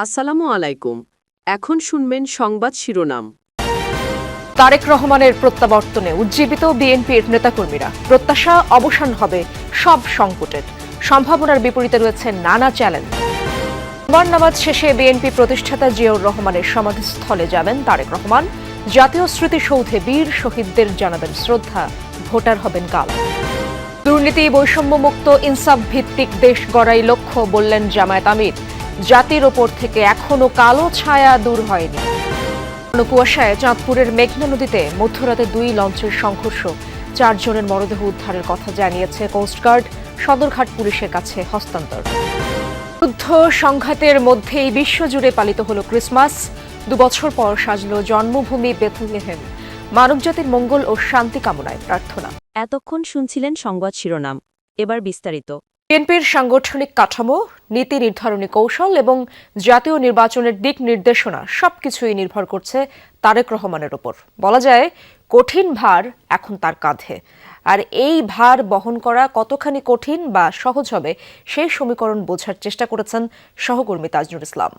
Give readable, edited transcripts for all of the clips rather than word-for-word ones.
আসসালামু আলাইকুম। এখন শুনবেন সংবাদ শিরোনাম। তারেক রহমানের প্রত্যাবর্তনে উজ্জীবিত বিএনপির নেতাকর্মীরা। প্রত্যাশা অবসান হবে সব সংকটের। সম্ভাবনার বিপরীতে রয়েছে নানা চ্যালেঞ্জ। জুমার নামাজ শেষে বিএনপি প্রতিষ্ঠাতা জিয়াউর রহমানের সমাধিস্থলে যাবেন তারেক রহমান। জাতীয় স্মৃতিসৌধে বীর শহীদদের জানাবেন শ্রদ্ধা। ভোটার হবেন কাল। দুর্নীতি, বৈষম্যমুক্ত, ইনসাফ ভিত্তিক দেশ গড়াই লক্ষ্য বললেন জামায়াত আমির। জাতির ওপর থেকে এখনো কালো ছায়া দূর হয়নি। কুয়াশায় চাঁদপুরের মেঘনা নদীতে মধ্যরাতে 2 লঞ্চের সংঘর্ষ। 4 জনের মরদেহ উদ্ধারের কথা জানিয়েছে কোস্টগার্ড। সদরঘাট পুলিশের কাছে হস্তান্তর। যুদ্ধ সংঘাতের মধ্যেই বিশ্বজুড়ে পালিত হলো ক্রিসমাস। 2 বছর পর সাজল জন্মভূমি বেথলেহেম। মানবজাতির মঙ্গল ও শান্তি কামনায় প্রার্থনা। এতক্ষণ শুনছিলেন সংবাদ শিরোনাম, এবার বিস্তারিত। বিএনপির সাংগঠনিক কাঠামো, নীতি নির্ধারণী কৌশল এবং জাতীয় নির্বাচনের দিক নির্দেশনা সবকিছুই নির্ভর করছে তারেক রহমানের ওপর। বলা যায় কঠিন ভার এখন তার কাঁধে। আর এই ভার বহন করা কতখানি কঠিন বা সহজ হবে সেই সমীকরণ বোঝার চেষ্টা করেছেন সহকর্মী তাজনুল ইসলাম।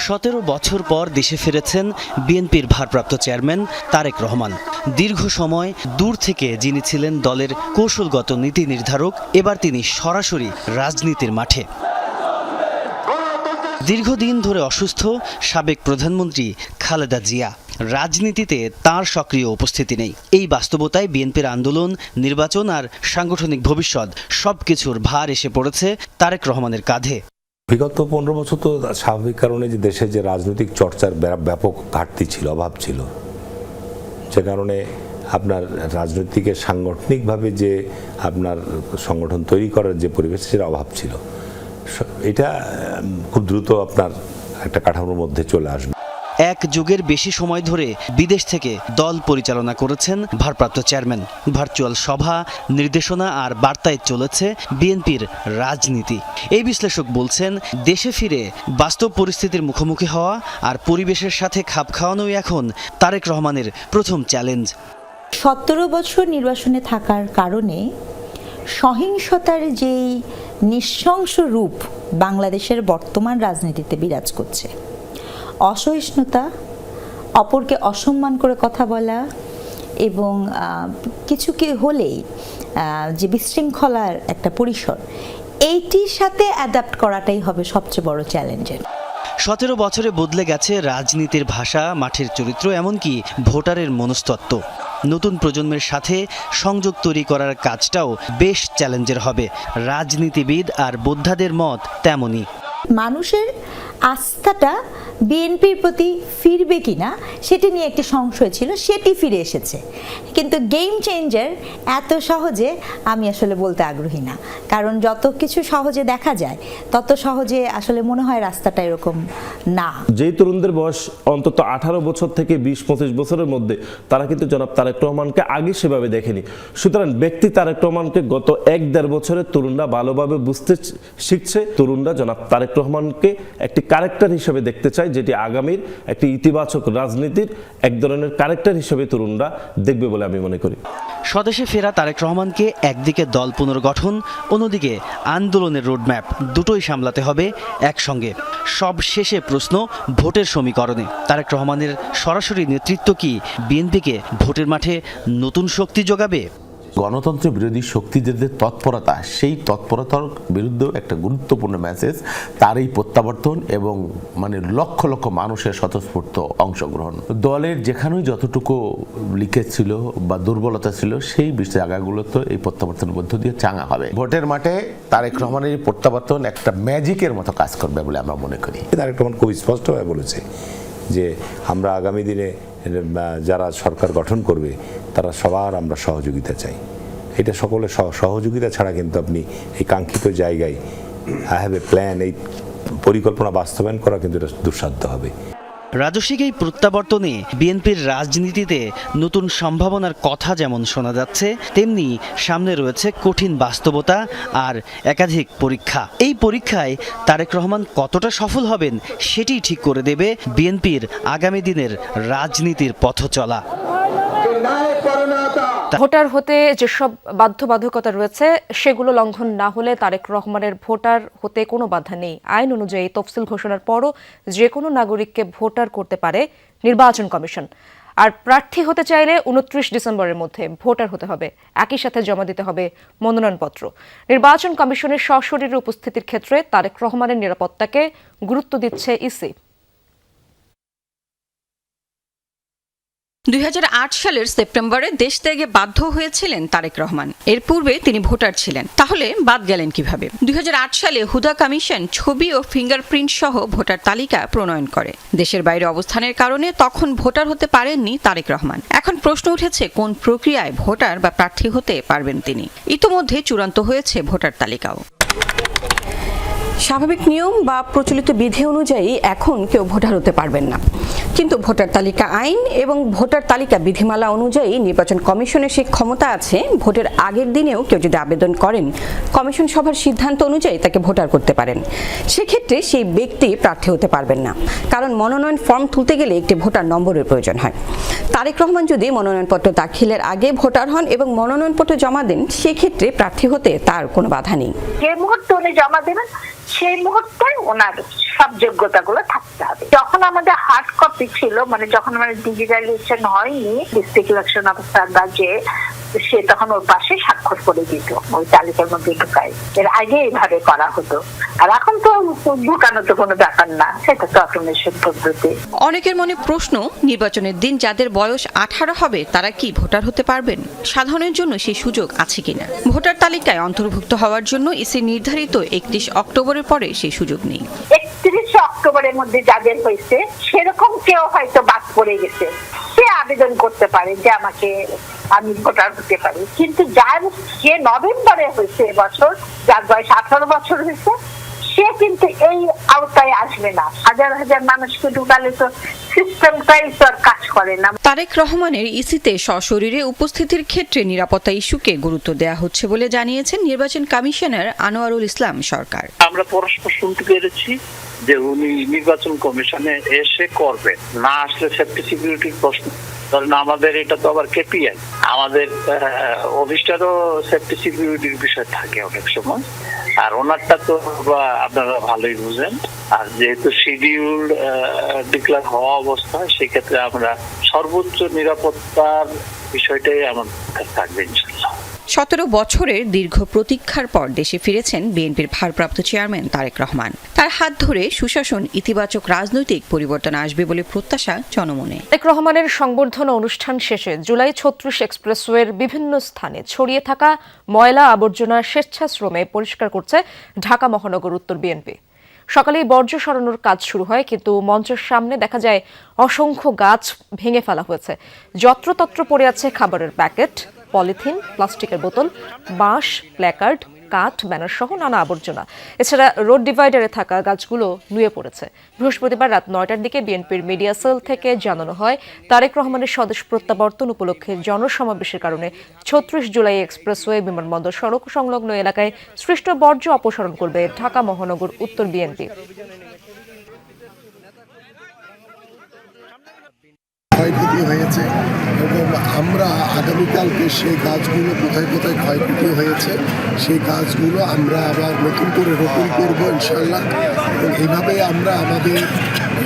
17 বছর পর দেশে ফিরেছেন বিএনপির ভারপ্রাপ্ত চেয়ারম্যান তারেক রহমান। দীর্ঘ সময় দূর থেকে যিনি ছিলেন দলের কৌশলগত নীতি নির্ধারক, এবার তিনি সরাসরি রাজনীতির মাঠে। দীর্ঘদিন ধরে অসুস্থ সাবেক প্রধানমন্ত্রী খালেদা জিয়া। রাজনীতিতে তার সক্রিয় উপস্থিতি নেই। এই বাস্তবতায় বিএনপির আন্দোলন, নির্বাচন আর সাংগঠনিক ভবিষ্যৎ সবকিছুর ভার এসে পড়েছে তারেক রহমানের কাঁধে। বিগত 15 বছর তো স্বাভাবিক কারণে যে দেশে যে রাজনৈতিক চর্চার ব্যাপক ঘাটতি ছিল, অভাব ছিল, সে কারণে আপনার রাজনৈতিক সাংগঠনিকভাবে যে আপনার সংগঠন তৈরি করার যে পরিবেশ, সেটা অভাব ছিল। এটা খুব দ্রুত আপনার একটা কাঠামোর মধ্যে চলে আসবে। এক যুগের বেশি সময় ধরে বিদেশ থেকে দল পরিচালনা করেছেন ভারপ্রাপ্ত চেয়ারম্যান। ভার্চুয়াল সভা, নির্দেশনা আর বার্তায় চলেছে বিএনপির রাজনীতি। এই বিশ্লেষক বলছেন, দেশে ফিরে বাস্তব পরিস্থিতির মুখোমুখি হওয়া আর পরিবেশের সাথে খাপ খাওয়ানোই এখন তারেক রহমানের প্রথম চ্যালেঞ্জ। 17 বছর নির্বাসনে থাকার কারণে সহিংসতার যেই নৃশংস রূপ বাংলাদেশের বর্তমান রাজনীতিতে বিরাজ করছে, অসহিষ্ণুতা, অপরকে অসম্মান করে কথা বলা এবং কিছু কি হলেই যে বিশৃঙ্খলার একটা পরিসর, এইটির সাথে অ্যাডাপ্ট করাটাই হবে সবচেয়ে বড় চ্যালেঞ্জের। 17 বছরে বদলে গেছে রাজনীতির ভাষা, মাঠের চরিত্র, এমনকি ভোটারের মনস্তত্ত্ব। নতুন প্রজন্মের সাথে সংযোগ তৈরি করার কাজটাও বেশ চ্যালেঞ্জের হবে। রাজনীতিবিদ আর বোদ্ধাদের মত তেমনই। মানুষের আস্থাটা বিএনপির প্রতি ফিরবে কিনা সেটি নিয়ে একটি সংশয় ছিল, সেটি ফিরে এসেছে। কিন্তু গেম চেঞ্জার এত সহজে আমি আসলে বলতে আগ্রহী না, কারণ যত কিছু সহজে দেখা যায় তত সহজে আসলে মনে হয় রাস্তাটা এরকম না। যেই তরুণদের বয়স অন্তত 18 বছর থেকে 20-25 বছরের মধ্যে, তারা কিন্তু জনাব তারেক রহমানকে আগে সেভাবে দেখেনি। সুতরাং ব্যক্তি তারেক রহমানকে গত 1-1.5 বছরে তরুণরা ভালোভাবে বুঝতে শিখছে। তরুণরা জনাব তারেক রহমানকে একটি ক্যারেক্টার হিসেবে দেখতে চায়, যেটি আগামীর একটি ইতিবাচক রাজনীতির এক ধরনের ক্যারেক্টার হিসেবে তরুণরা দেখবে বলে আমি মনে করি। স্বদেশে ফেরা তারেক রহমানকে একদিকে দল পুনর্গঠন, অন্যদিকে আন্দোলনের রোডম্যাপ, দুটোই সামলাতে হবে একসঙ্গে। সব শেষে প্রশ্ন ভোটের সমীকরণে। তারেক রহমানের সরাসরি নেতৃত্ব কি বিএনপিকে ভোটের মাঠে নতুন শক্তি যোগাবে? গণতন্ত্র বিরোধী শক্তিদের যে তৎপরতা, সেই তৎপরতার বিরুদ্ধেও একটা গুরুত্বপূর্ণ মেসেজ তার এই প্রত্যাবর্তন এবং মানে লক্ষ লক্ষ মানুষের স্বতঃস্ফূর্ত অংশগ্রহণ। দলের যেখানেই যতটুকু লিকেজ ছিল বা দুর্বলতা ছিল, সেই জায়গাগুলো তো এই প্রত্যাবর্তনের মধ্য দিয়ে চাঙা হবে। ভোটের মাঠে তারেক রহমানের প্রত্যাবর্তন একটা ম্যাজিকের মতো কাজ করবে বলে আমরা মনে করি। তারেক রহমান খুব স্পষ্টভাবে বলেছে যে আমরা আগামী দিনে যারা সরকার গঠন করবে তারা সবার আমরা সহযোগিতা চাই। এটা সকলের সহযোগিতা ছাড়া কিন্তু আপনি এই কাঙ্ক্ষিত জায়গায় আই হ্যাভ এ প্ল্যান, এই পরিকল্পনা বাস্তবায়ন করা কিন্তু এটা দুঃসাধ্য হবে। রাজস্বিক এই প্রত্যাবর্তনে বিএনপির রাজনীতিতে নতুন সম্ভাবনার কথা যেমন শোনা যাচ্ছে, তেমনি সামনে রয়েছে কঠিন বাস্তবতা আর একাধিক পরীক্ষা। এই পরীক্ষায় তারেক রহমান কতটা সফল হবেন সেটি ঠিক করে দেবে বিএনপির আগামী দিনের রাজনীতির পথ চলা। ভোটার হতে যেসব বাধ্যবাধকতা রয়েছে সেগুলো লঙ্ঘন না হলে তারেক রহমানের ভোটার হতে কোনো বাধা নেই। আইন অনুযায়ী তফসিল ঘোষণার পরও যে কোনো নাগরিককে ভোটার করতে পারে নির্বাচন কমিশন। আর প্রার্থী হতে চাইলে 29 ডিসেম্বরের মধ্যে ভোটার হতে হবে। একই সাথে জমা দিতে হবে মনোনয়নপত্র। নির্বাচন কমিশনের সশরীরে উপস্থিতির ক্ষেত্রে তারেক রহমানের নিরাপত্তাকে গুরুত্ব দিচ্ছে ইসি। 2008 সালের সেপ্টেম্বরে দেশ ত্যাগে বাধ্য হয়েছিলেন তারেক রহমান। এর পূর্বে তিনি ভোটার ছিলেন, তাহলে বাদ গেলেন কিভাবে? 2008 সালে হুদা কমিশন ছবি ও ফিঙ্গারপ্রিন্ট সহ ভোটার তালিকা প্রণয়ন করে। দেশের বাইরে অবস্থানের কারণে তখন ভোটার হতে পারেননি তারেক রহমান। এখন প্রশ্ন উঠেছে কোন প্রক্রিয়ায় ভোটার বা প্রার্থী হতে পারবেন তিনি। ইতোমধ্যে চূড়ান্ত হয়েছে ভোটার তালিকাও। স্বাভাবিক নিয়ম বা প্রচলিত বিধি অনুযায়ী এখন কেউ ভোটার হতে পারবেন না, কিন্তু ভোটার তালিকা আইন এবং ভোটার তালিকা বিধিমালা অনুযায়ী নির্বাচন কমিশনের সেই ক্ষমতা আছে ভোটের আগের দিনেও কেউ যদি আবেদন করেন কমিশন সভার সিদ্ধান্ত অনুযায়ী তাকে ভোটার করতে পারেন। সেক্ষেত্রে সেই ব্যক্তি প্রার্থী হতে পারবেন না, কারণ মনোনয়ন ফর্ম তুলতে গেলে একটি ভোটার নম্বরের প্রয়োজন হয়। তারেক রহমান যদি মনোনয়নপত্র দাখিলের আগে ভোটার হন এবং মনোনয়নপত্র জমা দেন সেক্ষেত্রে প্রার্থী হতে তার কোনো বাধা নেই। যে মুহূর্তে উনি জমা দেবেন সেই মুহূর্তে ওনার সব যোগ্যতাগুলো থাকতে হবে। যখন আমাদের হার্ড কপি ছিল, মানে যখন আমাদের ডিজিটালাইজেশন হয়নি, ডিস্ট্রিক্ট ইলেকশন অফিসার বা যে সে তখন ওর পাশে স্বাক্ষর করে দিত ওই তালিকার মধ্যে ঢুকাই। এর আগে এইভাবে করা হতো, আর এখন তো ঢুকানো তো কোনো ব্যাপার না, সেটা তো অটোমেশন পদ্ধতি। অনেকের মনে প্রশ্ন, নির্বাচনের দিন যাদের বয়স 18 হবে তারা কি ভোটার হতে পারবেন? সাধারণের জন্য সেই সুযোগ আছে কিনা? ভোটার তালিকায় অন্তর্ভুক্ত হওয়ার জন্য ইসি নির্ধারিত 31 অক্টোবরের পরে সেই সুযোগ নেই। 31 অক্টোবরের মধ্যে যাদের হয়েছে সেরকম কেউ হয়তো বাদ পড়ে গেছে, সে আবেদন করতে পারে যে আমি ভোটার হতে পারি। কিন্তু যে নভেম্বরে হয়েছে এবছর, যার বয়স 18 বছর হয়েছে, সে কিন্তু এই আওতায় আসবে না। হাজার হাজার মানুষকে ঢুকালে তো সিস্টেমটাই তো আর কাজ করে না। তারেক রহমানের ইসিতে সশরীরে উপস্থিতির ক্ষেত্রে নিরাপত্তা ইস্যুকে গুরুত্ব দেওয়া হচ্ছে বলে জানিয়েছেন নির্বাচন কমিশনার আনোয়ারুল ইসলাম সরকার। আমরা পরস্পর শুনতে পেরেছি যে উনি নির্বাচন কমিশনে এসে করবে, না আসলে সেফটি সিকিউরিটির প্রশ্ন। ধরেন আমাদের এটা তো আবার কেপিআই, আমাদের অফিসটারও সেফটি সিকিউরিটির বিষয় থাকে অনেক সময়, আর ওনারটা তো আপনারা ভালোই বুঝেন। আর যেহেতু শিডিউল ডিক্লেয়ার হওয়া অবস্থায়, সেক্ষেত্রে আমরা সর্বোচ্চ নিরাপত্তার বিষয়টাই আমার থাকবে ইনশাল্লাহ। 17 বছরের দীর্ঘ প্রতীক্ষার পর দেশে ফিরেছেন বিএনপির ভারপ্রাপ্ত চেয়ারম্যান তারেক রহমান। তার হাত ধরে সুশাসন, ইতিবাচক রাজনৈতিক পরিবর্তন আসবে বলে প্রত্যাশা জনমনে। তারেক রহমানের সংবর্ধনা অনুষ্ঠান শেষে জুলাই 36 এক্সপ্রেসওয়ের বিভিন্ন স্থানে ছড়িয়ে থাকা ময়লা আবর্জনা স্বেচ্ছাশ্রমে পরিষ্কার করছে ঢাকা মহানগর উত্তর বিএনপি। সকালেই বর্জ্য সরানোর কাজ শুরু হয়, কিন্তু মঞ্চের সামনে দেখা যায় অসংখ্য গাছ ভেঙে ফেলা হয়েছে। যত্রতত্র পড়ে আছে খাবারের প্যাকেট, পলিথিন, প্লাস্টিকের বোতল, বাঁশ, প্ল্যাকার্ড, কাঠ, ব্যানার সহ নানা আবর্জনা। এছাড়া রোড ডিভাইডারে থাকা গাছগুলো নুয়ে পড়েছে। বৃহস্পতিবার রাত 9টার দিকে বিএনপির মিডিয়া সেল থেকে জানানো হয়, তারেক রহমানের স্বদেশ প্রত্যাবর্তন উপলক্ষে জনসমাবেশের কারণে 36 জুলাই এক্সপ্রেসওয়ে, বিমানবন্দর সড়ক সংলগ্ন এলাকায় সৃষ্ট বর্জ্য অপসারণ করবে ঢাকা মহানগর উত্তর বিএনপি। ক্ষয়ক্ষতি হয়েছে এবং আমরা আগামীকালকে সেই গাছগুলো কোথায় কোথায় ক্ষয়ক্ষতি হয়েছে সেই গাছগুলো আমরা আবার নতুন করে রোপণ করব ইনশাল্লাহ। এবং এইভাবে আমরা আমাদের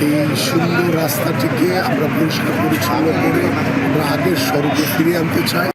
এই সুন্দর রাস্তাটিকে আমরা পরিষ্কার পরিচ্ছন্ন করে আমরা আগের স্বরূপে ফিরিয়ে আনতে চাই।